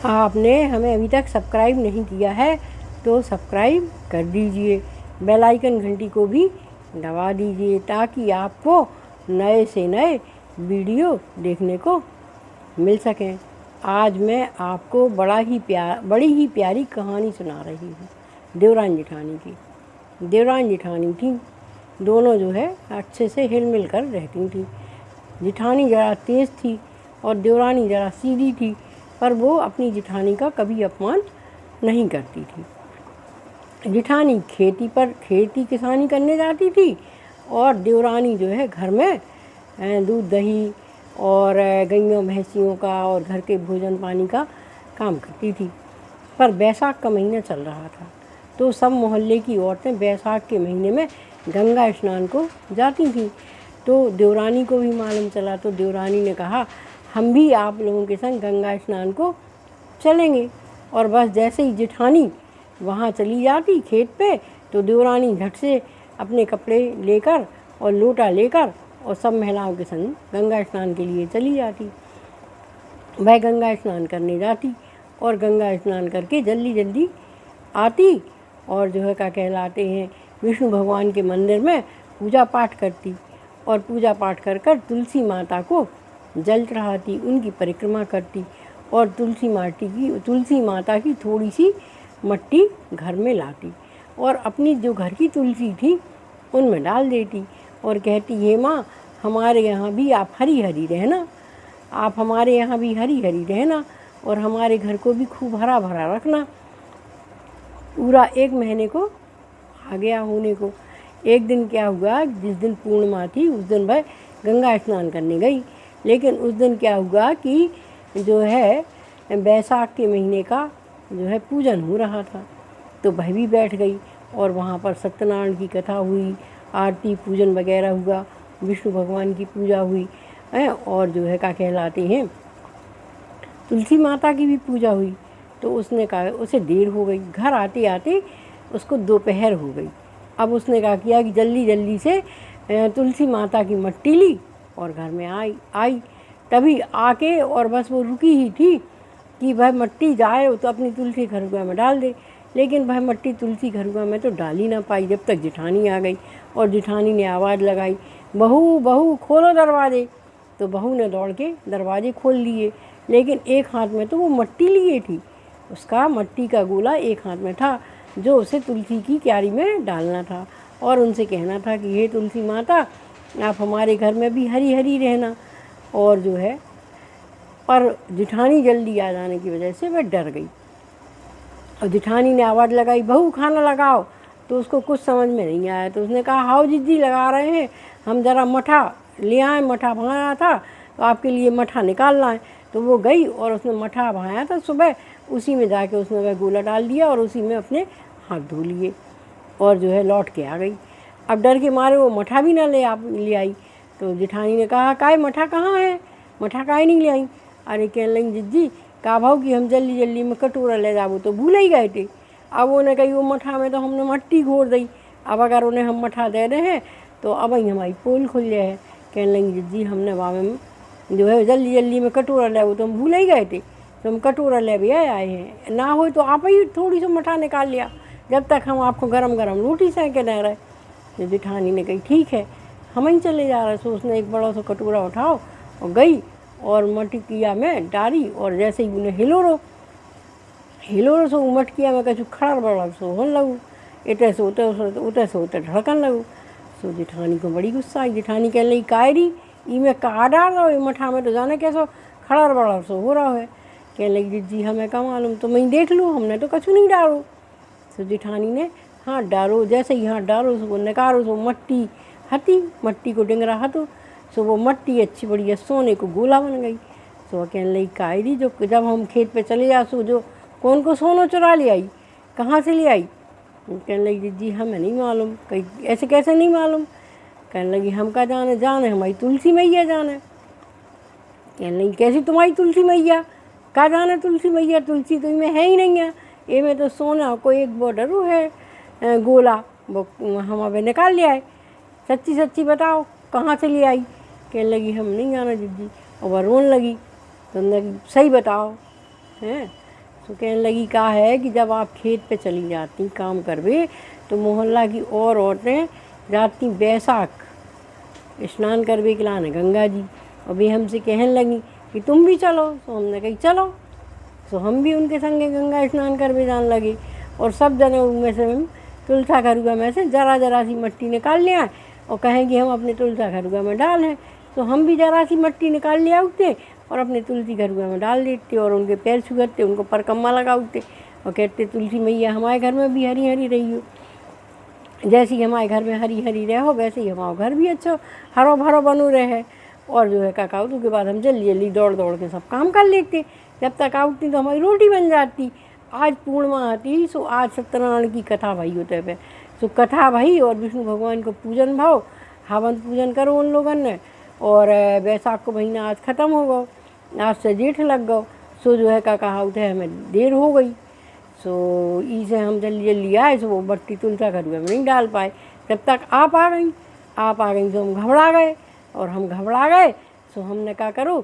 आपने हमें अभी तक सब्सक्राइब नहीं किया है तो सब्सक्राइब कर दीजिए, बेल आइकन घंटी को भी दबा दीजिए ताकि आपको नए से नए वीडियो देखने को मिल सकें। आज मैं आपको बड़ी ही प्यारी कहानी सुना रही हूँ देवरानी जेठानी की। देवरानी जेठानी थी, दोनों जो है अच्छे से हिल मिल कर रहती थी। जेठानी ज़रा तेज़ थी और देवरानी ज़रा सीधी थी, पर वो अपनी जेठानी का कभी अपमान नहीं करती थी। जेठानी खेती किसानी करने जाती थी और देवरानी जो है घर में दूध दही और गइयों भैंसियों का और घर के भोजन पानी का काम करती थी। पर बैसाख का महीना चल रहा था तो सब मोहल्ले की औरतें बैसाख के महीने में गंगा स्नान को जाती थीं। तो देवरानी को भी मालूम चला तो देवरानी ने कहा, हम भी आप लोगों के संग गंगा स्नान को चलेंगे। और बस जैसे ही जेठानी वहाँ चली जाती खेत पे तो देवरानी झट से अपने कपड़े लेकर और लोटा लेकर और सब महिलाओं के संग गंगा स्नान के लिए चली जाती। वह गंगा स्नान करने जाती और गंगा स्नान करके जल्दी जल्दी आती और जो है क्या कहलाते हैं विष्णु भगवान के मंदिर में पूजा पाठ करती और पूजा पाठ कर कर तुलसी माता को जल चढ़ाती, उनकी परिक्रमा करती और तुलसी माता की थोड़ी सी मट्टी घर में लाती और अपनी जो घर की तुलसी थी उनमें डाल देती और कहती, हे माँ, हमारे यहाँ भी आप हरी हरी रहना, आप हमारे यहाँ भी हरी हरी रहना और हमारे घर को भी खूब हरा भरा रखना। पूरा 1 महीने को आ गया होने को। एक दिन क्या हुआ, जिस दिन पूर्णिमा थी उस दिन वह गंगा स्नान करने गई, लेकिन उस दिन क्या हुआ कि जो है बैसाख के महीने का जो है पूजन हो रहा था तो वह भी बैठ गई और वहाँ पर सत्यनारायण की कथा हुई, आरती पूजन वगैरह हुआ, विष्णु भगवान की पूजा हुई और जो है क्या कहलाते हैं तुलसी माता की भी पूजा हुई। तो उसने कहा, उसे देर हो गई, घर आते आते उसको दोपहर हो गई। अब उसने कहा किया कि जल्दी जल्दी से तुलसी माता की मट्टी ली और घर में आई तभी आके और बस वो रुकी ही थी कि वह मट्टी जाए तो अपनी तुलसी घरुआ में डाल दे, लेकिन वह मट्टी तुलसी घरुआ में तो डाल ही ना पाई जब तक जेठानी आ गई। और जेठानी ने आवाज़ लगाई, बहू बहू खोलो दरवाजे। तो बहू ने दौड़ के दरवाजे खोल लिए, लेकिन एक हाथ में तो वो मट्टी लिए थी, उसका मट्टी का गोला एक हाथ में था जो उसे तुलसी की क्यारी में डालना था और उनसे कहना था कि हे तुलसी माता, आप हमारे घर में भी हरी हरी रहना। और जो है पर जेठानी जल्दी आ जाने की वजह से वह डर गई और जेठानी ने आवाज़ लगाई, बहू खाना लगाओ। तो उसको कुछ समझ में नहीं आया तो उसने कहा, हाओ जिद्दी लगा रहे हैं, हम ज़रा मठा ले आए, मठा भाया था तो आपके लिए मठा निकालना है। तो वो गई और उसने मठा भाया था सुबह, उसी में जाके उसने वह गोला डाल दिया और उसी में अपने हाथ धो लिए और जो है लौट के आ गई। अब डर के मारे वो मठा भी ना ले आई। तो जेठानी ने कहा, काय मठा कहाँ है, मठा काय नहीं ले आई। अरे कहने लगी, जिज्जी का भाव कि हम जल्दी जल्दी में कटोरा ले जाओ तो भूल ही गए थे। अब उन्हें कही वो मठा में तो हमने मट्टी घोर दी, अब अगर उन्हें हम मठा दे रहे हैं तो अब ही हमारी पोल खुल जाए है। कहने लगी, जिज्जी हमने बाबे में जो है जल्दी जल्दी में कटोरा ले तो हम भूल ही गए थे, तो हम कटोरा ले भी आए हैं, ना हो तो आप ही थोड़ी सी मठा निकाल लिया जब तक हम आपको गरम गरम रोटी सेंके दे रहे। तो जेठानी ने कही, ठीक है हम ही चले जा रहे। सो उसने एक बड़ा सा कटोरा उठाओ और गई और मटकिया में डाली और जैसे ही उन्हें हिलोरो सो मटकिया में कछु खड़ा बड़ा सो होने लगू, इतने से उते ढड़कन लगू। सो जेठानी को बड़ी गुस्सा आई। जेठानी कहने लगी, कायरी ई में कहा डाल रहा हो, मठा में तो जाने कैसो खड़ा बड़ा सो हो रहा है। कहने लगी, जी हमें क्या मालूम, तो मैं देख लूँ, हमने तो कछु नहीं डालो। सो जेठानी ने हाथ डालो, जैसे ही हाथ डालो सो निकालो सो मट्टी को डिंगरा हतो सो वो मट्टी अच्छी बढ़िया सोने को गोला बन गई। सो कहने लगी, कायरी जो जब हम खेत पे चले जा सो जो कौन को सोना चुरा ले आई, कहाँ से ले आई। कहने लगी, जी हमें नहीं मालूम। कहीं ऐसे कैसे नहीं मालूम। कहने लगी, हम का जाने हमारी तुलसी मैया जाने। कहने लगी, कैसी तुम्हारी तुलसी मैया, का जाने तुलसी मैया, तुलसी तो इनमें है ही नहीं है, ये में तो सोना को एक बॉर्डर है गोला, वो हम अबे निकाल ले आए, सच्ची सच्ची बताओ कहाँ से ले आई। कहने लगी, हम नहीं जाना जिद्दी। और वह रोने लगी तो सही बताओ हैं। तो कहने लगी का है कि जब आप खेत पे चली जाती काम करवे तो मोहल्ला की और औरतें जाती बैसाख स्नान करवे के लाने गंगा जी, और वे हमसे कहने लगी कि तुम भी चलो। तो हमने कही चलो। तो हम भी उनके संगे गंगा स्नान करवे जाने लगे, और सब जने उनमें से तुलसा खरुआ में से जरा जरा सी मट्टी निकाल ले आए और कहें कि हम अपने तुलसा खरुआ में डालें। तो हम भी जरा सी मट्टी निकाल ले आते और अपने तुलसी खरुआ में डाल देते और उनके पैर छुगते, उनको परकम्मा लगाते और कहते तुलसी मैया हमारे घर में भी हरी हरी रही हो, जैसी हमारे घर में हरी हरी रहो वैसे ही हमारा घर भी अच्छा हरो भरो बनो रहे। और जो है काका उसके बाद हम जल्दी जल्दी दौड़ दौड़ के सब काम कर लेते, जब तक आउटती तो हमारी रोटी बन जाती। आज पूर्णिमा आती सो आज सत्यनारायण की कथा भई होते पे, सो कथा भई और विष्णु भगवान को पूजन भाव हवन पूजन करो उन लोगों ने। और बैसाख को महीना आज ख़त्म हो गो, आज से जेठ लग गो, सो जो है काका उठे हमें देर हो गई। सो इसे हम जल्दी जल्दी आए, सो वो बट्टी तुलसा खरुआ में नहीं डाल पाए। जब तक आप आ गई तो हम घबरा गए, और हम घबरा गए सो हमने क्या करो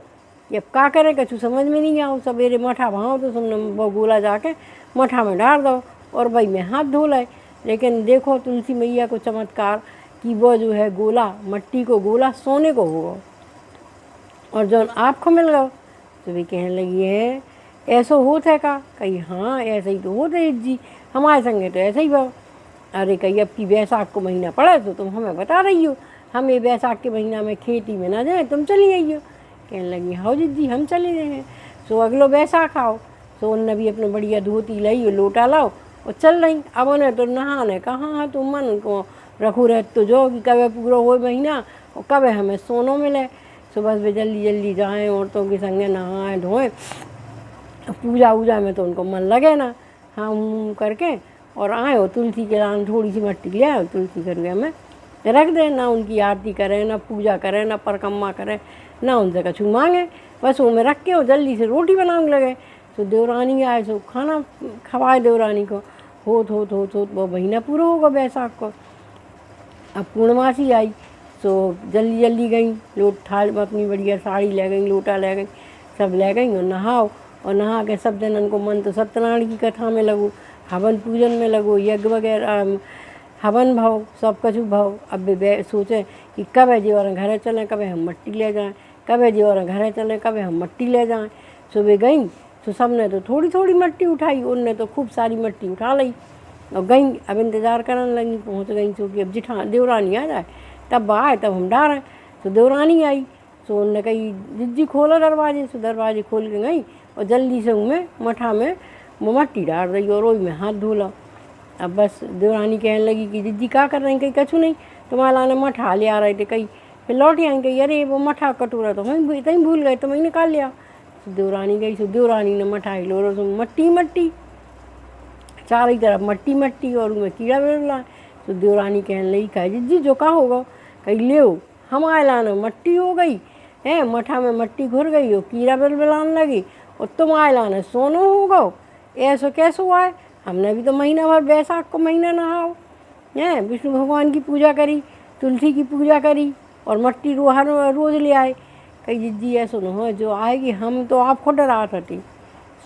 कि अब क्या करें, कछु समझ में नहीं आओ। सवेरे मठा भाव तो तुमने वो गोला जाके मठा में डाल दो और भाई में हाथ धो लाए। लेकिन देखो तुलसी मैया को चमत्कार कि वो जो है गोला मट्टी को गोला सोने को होगा, और जब आपको मिल गया तो भी कहने लगी है ऐसा होता है का? कही हाँ ऐसा ही तो होता है जी, हमारे संगे तो ऐसा ही भाव। अरे कही अब की बैसाख को महीना पड़ा तो तुम हमें बता रही हो, हम ये बैसाख के महीना में खेती में ना जाए, तुम चली आई हो। कहने लगी हाँ जी हम चले गए हैं। सो अगलो बैसाख आओ, सो उनने भी अपने बढ़िया धोती लाई लोटा लाओ और चल रही। अब उन्हें तो नहाने कहाँ है, तुम मन उनको रखो रह तो जो कि कब पूरा हो महीना और कब हमें सोनो मिले। सुबह वे जल्दी जल्दी जाएँ औरतों के संगे नहाएँ धोएँ, पूजा वूजा में तो उनको मन लगे ना, हाँ करके और आए हो तुलसी के लान थोड़ी सी मट्टी ले आए तुलसी खरुआ में रख दे। ना उनकी आरती करें, ना पूजा करें, ना परकम्मा करें, ना उनसे कछु मांगे, बस वो में रख के और जल्दी से रोटी बनाने लगे। तो देवरानी आए सो खाना खवाए देवरानी को, होत वो महीना पूरा होगा बैसाख को। अब पूर्णमासी आई तो जल्दी जल्दी गई, लोट थाल अपनी बढ़िया साड़ी ले गई, लोटा ले गई, सब ले गई और नहाओ, और नहा के सब जनन को मन तो सत्यनारायण की कथा में लगो, हवन पूजन में लगो, यज्ञ वगैरह हवन भाव सब कछु भाव। अब वे सोचे कि कब है जी और घर चलें, कब हम मट्टी ले जाएं, कब है जी और घर चलें, कब हम मट्टी ले जाएं। सो वे गई तो सब ने तो थोड़ी थोड़ी मट्टी उठाई, उनने तो खूब सारी मट्टी उठा ली और गई। अब इंतज़ार करने लगी, पहुँच गई क्योंकि अब जिठा देवरानी आ जाए तब आए तब हम डालें। तो देवरानी आई तो उनने कही जिज्जी खोलो दरवाजे, सो दरवाजे खोल के गई और जल्दी से उनमें मठा में वो मट्टी डाल रही और रोई में हाथ धोला। अब बस देवरानी कहने लगी कि जिज्जी क्या कर रही? कहीं कछु नहीं, तुम्हारे लाने मठा ले आ रहे थे। कहीं फिर लौटी आई, कही अरे वो मठा कटोरा तो हम इतनी भूल गए तो मैं निकाल लिया। तो देवरानी गई, सो देवरानी ने मठा लो रो तो मट्टी मट्टी चारों तरफ मट्टी मट्टी और उनमें कीड़ा बिड़ला। तो देवरानी कहने लगी कहा जिज्जी जो का होगा? कही ले हमारे लाने मट्टी हो गई है, मठा में मट्टी घुर गई हो, कीड़ा बिलबिलाने लगी और तुम्हारे लाने सोनो होगा, ऐसा कैसे हुआ है? हमने भी तो महीना भर बैसाख को महीना नहाओ हैं, विष्णु भगवान की पूजा करी, तुलसी की पूजा करी और मट्टी हर रोज़ ले आए। कही जिज्जी ऐसा न हो जो आएगी, हम तो आपको डरा थे,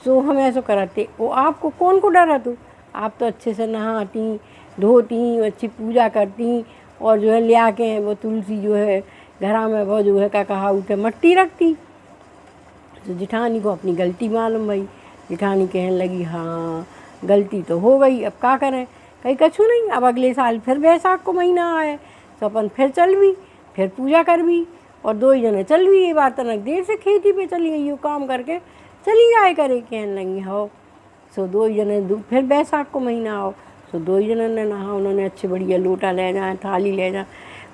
सो हम ऐसा कराते। वो आपको कौन को डरा? तू आप तो अच्छे से नहाती धोती अच्छी पूजा करती और जो है ले आके वो तुलसी जो है घरा में वो जो है का कहा उठे मट्टी रखती। तो जिठानी को अपनी गलती मालूम भई, जिठानी कहने लगी हाँ गलती तो हो गई, अब क्या करें? कहीं कछु नहीं, अब अगले साल फिर बैसाख को महीना आए तो अपन फिर चल भी, फिर पूजा कर भी और दो ही जने चल भी। ये बात तनक देर से खेती पे चली गई हो, काम करके चली जाए करे। कहने लगी हो सो दो ही जने फिर बैसाख को महीना आओ, सो दो ही जने ने नहा, उन्होंने अच्छे बढ़िया लोटा ले जाए, थाली ले जाए,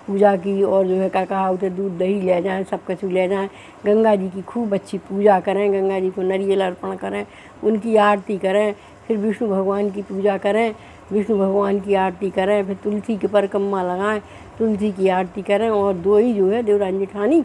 पूजा की और जो है क्या कहा उसे दूध दही ले जाएँ, सब कुछ ले जाएँ, गंगा जी की खूब अच्छी पूजा करें, गंगा जी को नारियल अर्पण करें, उनकी आरती करें, फिर विष्णु भगवान की पूजा करें, विष्णु भगवान की आरती करें, फिर तुलसी के परकम्मा लगाएं, तुलसी की आरती करें और दो ही जो है देवरानी जेठानी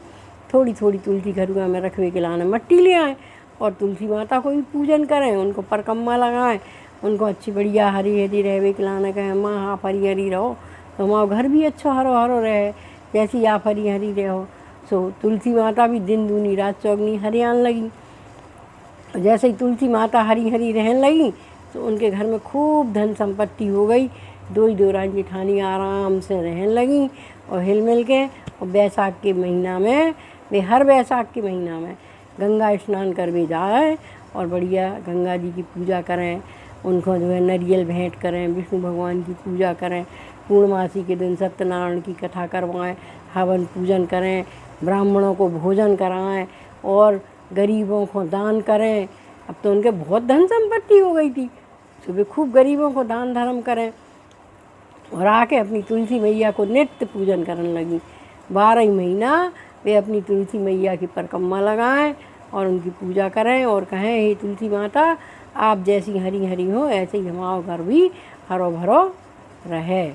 थोड़ी थोड़ी तुलसी खरुआ में रखवे के लाने मट्टी ले आएँ और तुलसी माता को भी पूजन करें, उनको परकम्मा लगाएं, उनको अच्छी बढ़िया हरी हरी रहवे के लाने कहें माँ आप हरी हरी रहो तो हमारा घर भी अच्छा हरो हरो रहे, जैसी आप हरी हरी रहो। सो तुलसी माता भी दिन दूनी रात चौगनी हरियाण लगी। जैसे ही तुलसी माता हरी हरी रहने लगी तो उनके घर में खूब धन संपत्ति हो गई। दो ही देवरानी जेठानी आराम से रहने लगी और हिल मिल के। और बैसाख के महीना में वे हर बैसाख के महीना में गंगा स्नान कर वे जाए और बढ़िया गंगा जी की पूजा करें, उनको जो है नारियल भेंट करें, विष्णु भगवान की पूजा करें, पूर्णमासी के दिन सत्यनारायण की कथा करवाएं, हवन पूजन करें, ब्राह्मणों को भोजन कराएं और गरीबों को दान करें। अब तो उनके बहुत धन संपत्ति हो गई थी, तो वे खूब गरीबों को दान धर्म करें और आके अपनी तुलसी मैया को नित्य पूजन करने लगी। 12 ही महीना वे अपनी तुलसी मैया की परिक्रमा लगाएं और उनकी पूजा करें और कहें, हे तुलसी माता, आप जैसी हरी हरी हो ऐसे ही हमारा घर भी हरो भरो रहे।